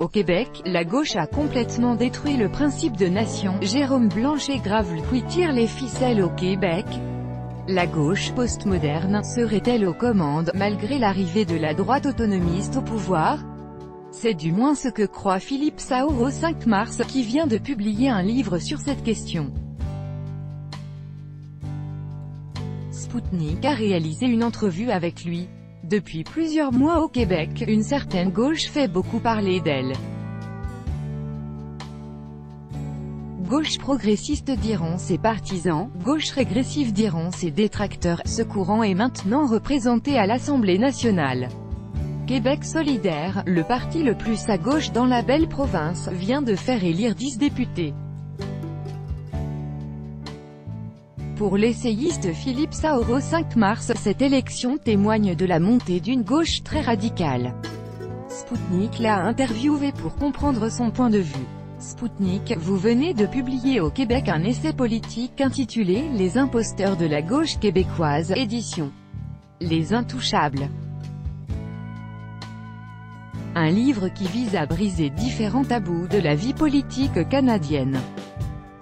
Au Québec, la gauche a complètement détruit le principe de nation. Jérôme Blanchet-Gravelouis tire les ficelles au Québec. La gauche postmoderne serait-elle aux commandes, malgré l'arrivée de la droite autonomiste au pouvoir? C'est du moins ce que croit Philippe Saour au 5 mars, qui vient de publier un livre sur cette question. Spoutnik a réalisé une entrevue avec lui. Depuis plusieurs mois au Québec, une certaine gauche fait beaucoup parler d'elle. Gauche progressiste diront ses partisans, gauche régressive diront ses détracteurs. Ce courant est maintenant représenté à l'Assemblée nationale. Québec solidaire, le parti le plus à gauche dans la belle province, vient de faire élire 10 députés. Pour l'essayiste Philippe Saour au 5 mars, cette élection témoigne de la montée d'une gauche très radicale. Spoutnik l'a interviewé pour comprendre son point de vue. Spoutnik, vous venez de publier au Québec un essai politique intitulé « Les imposteurs de la gauche québécoise », édition Les Intouchables. Un livre qui vise à briser différents tabous de la vie politique canadienne.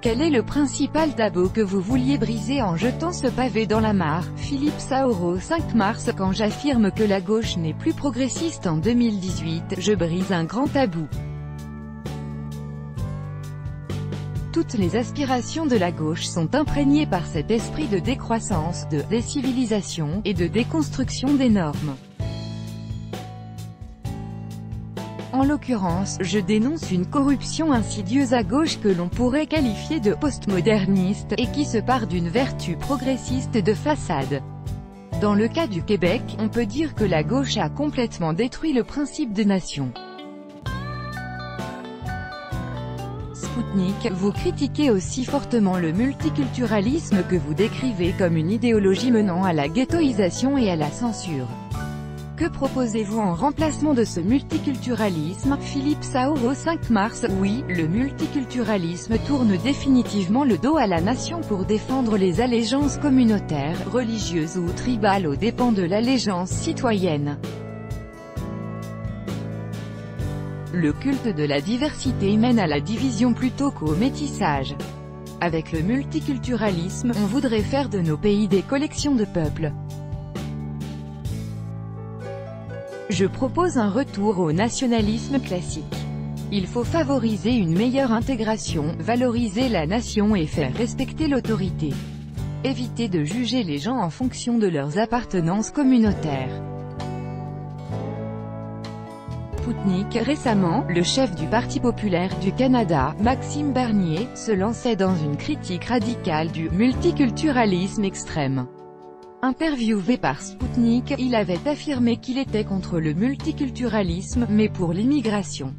Quel est le principal tabou que vous vouliez briser en jetant ce pavé dans la mare? Philippe Saour au 5 mars. Quand j'affirme que la gauche n'est plus progressiste en 2018, je brise un grand tabou. Toutes les aspirations de la gauche sont imprégnées par cet esprit de décroissance, de décivilisation, et de déconstruction des normes. En l'occurrence, je dénonce une corruption insidieuse à gauche que l'on pourrait qualifier de postmoderniste, et qui se pare d'une vertu progressiste de façade. Dans le cas du Québec, on peut dire que la gauche a complètement détruit le principe de nation. Spoutnik, vous critiquez aussi fortement le multiculturalisme que vous décrivez comme une idéologie menant à la ghettoisation et à la censure. Que proposez-vous en remplacement de ce multiculturalisme? Philippe Saour au 5 mars. Oui, le multiculturalisme tourne définitivement le dos à la nation pour défendre les allégeances communautaires, religieuses ou tribales aux dépens de l'allégeance citoyenne. Le culte de la diversité mène à la division plutôt qu'au métissage. Avec le multiculturalisme, on voudrait faire de nos pays des collections de peuples. Je propose un retour au nationalisme classique. Il faut favoriser une meilleure intégration, valoriser la nation et faire respecter l'autorité. Éviter de juger les gens en fonction de leurs appartenances communautaires. Spoutnik. Récemment, le chef du Parti populaire du Canada, Maxime Bernier, se lançait dans une critique radicale du multiculturalisme extrême. Interviewé par Spoutnik, il avait affirmé qu'il était contre le multiculturalisme, mais pour l'immigration.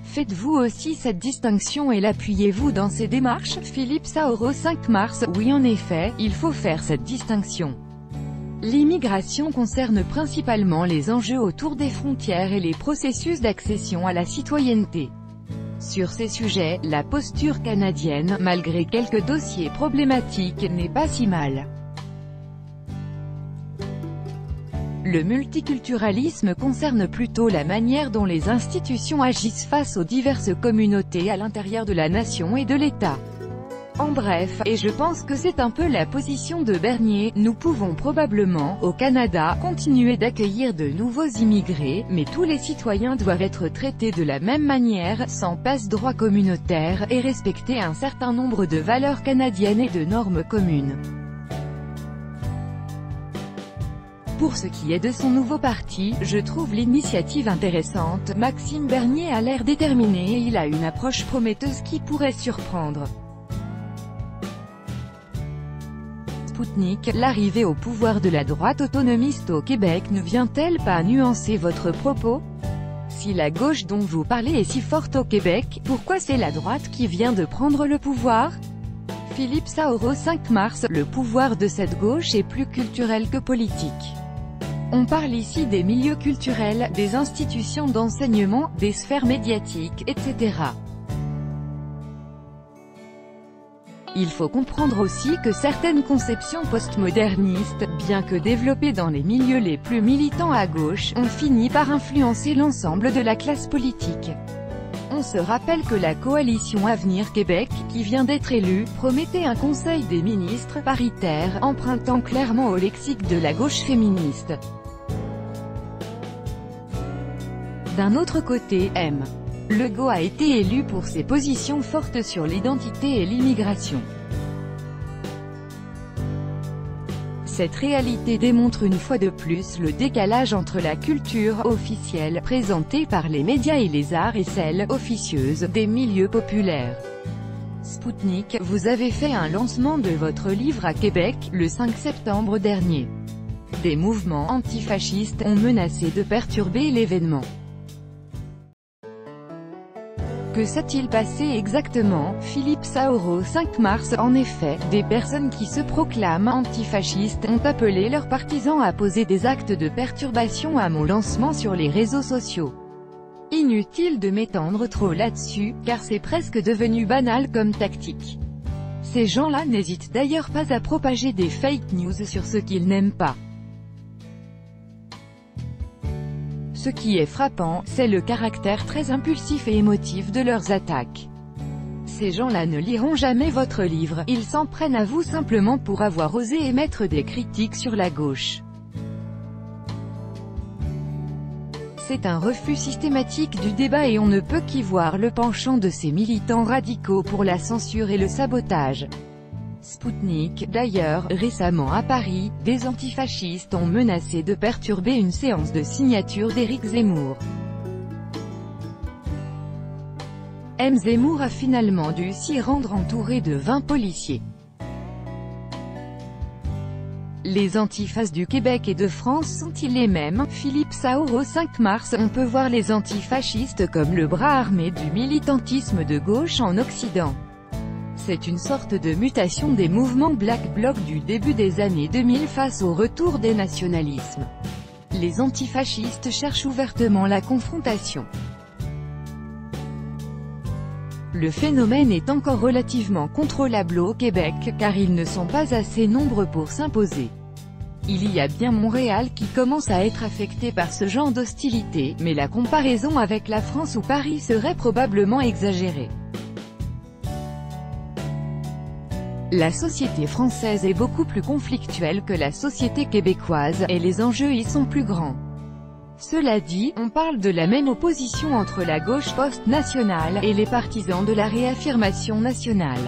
Faites-vous aussi cette distinction et l'appuyez-vous dans ces démarches? Philippe Saour au 5 mars. Oui, en effet, il faut faire cette distinction. L'immigration concerne principalement les enjeux autour des frontières et les processus d'accession à la citoyenneté. Sur ces sujets, la posture canadienne, malgré quelques dossiers problématiques, n'est pas si mal. Le multiculturalisme concerne plutôt la manière dont les institutions agissent face aux diverses communautés à l'intérieur de la nation et de l'État. En bref, et je pense que c'est un peu la position de Bernier, nous pouvons probablement, au Canada, continuer d'accueillir de nouveaux immigrés, mais tous les citoyens doivent être traités de la même manière, sans passe-droit communautaire, et respecter un certain nombre de valeurs canadiennes et de normes communes. Pour ce qui est de son nouveau parti, je trouve l'initiative intéressante. Maxime Bernier a l'air déterminé et il a une approche prometteuse qui pourrait surprendre. Spoutnik, l'arrivée au pouvoir de la droite autonomiste au Québec ne vient-elle pas nuancer votre propos? Si la gauche dont vous parlez est si forte au Québec, pourquoi c'est la droite qui vient de prendre le pouvoir? Philippe Saour au 5 mars. Le pouvoir de cette gauche est plus culturel que politique. On parle ici des milieux culturels, des institutions d'enseignement, des sphères médiatiques, etc. Il faut comprendre aussi que certaines conceptions postmodernistes, bien que développées dans les milieux les plus militants à gauche, ont fini par influencer l'ensemble de la classe politique. On se rappelle que la coalition Avenir Québec, qui vient d'être élue, promettait un conseil des ministres paritaire, empruntant clairement au lexique de la gauche féministe. D'un autre côté, M. Legault a été élu pour ses positions fortes sur l'identité et l'immigration. Cette réalité démontre une fois de plus le décalage entre la culture officielle, présentée par les médias et les arts, et celle officieuse des milieux populaires. Spoutnik, vous avez fait un lancement de votre livre à Québec, le 5 septembre dernier. Des mouvements antifascistes ont menacé de perturber l'événement. Que s'est-il passé exactement? Philippe Saoreau 5 mars. En effet, des personnes qui se proclament antifascistes ont appelé leurs partisans à poser des actes de perturbation à mon lancement sur les réseaux sociaux. Inutile de m'étendre trop là-dessus, car c'est presque devenu banal comme tactique. Ces gens-là n'hésitent d'ailleurs pas à propager des fake news sur ce qu'ils n'aiment pas. Ce qui est frappant, c'est le caractère très impulsif et émotif de leurs attaques. Ces gens-là ne liront jamais votre livre, ils s'en prennent à vous simplement pour avoir osé émettre des critiques sur la gauche. C'est un refus systématique du débat et on ne peut qu'y voir le penchant de ces militants radicaux pour la censure et le sabotage. Spoutnik, d'ailleurs, récemment à Paris, des antifascistes ont menacé de perturber une séance de signature d'Éric Zemmour. M. Zemmour a finalement dû s'y rendre entouré de 20 policiers. Les antifas du Québec et de France sont-ils les mêmes? Philippe Saoreau 5 mars. On peut voir les antifascistes comme le bras armé du militantisme de gauche en Occident. C'est une sorte de mutation des mouvements Black Bloc du début des années 2000 face au retour des nationalismes. Les antifascistes cherchent ouvertement la confrontation. Le phénomène est encore relativement contrôlable au Québec, car ils ne sont pas assez nombreux pour s'imposer. Il y a bien Montréal qui commence à être affecté par ce genre d'hostilité, mais la comparaison avec la France ou Paris serait probablement exagérée. La société française est beaucoup plus conflictuelle que la société québécoise, et les enjeux y sont plus grands. Cela dit, on parle de la même opposition entre la gauche post-nationale et les partisans de la réaffirmation nationale.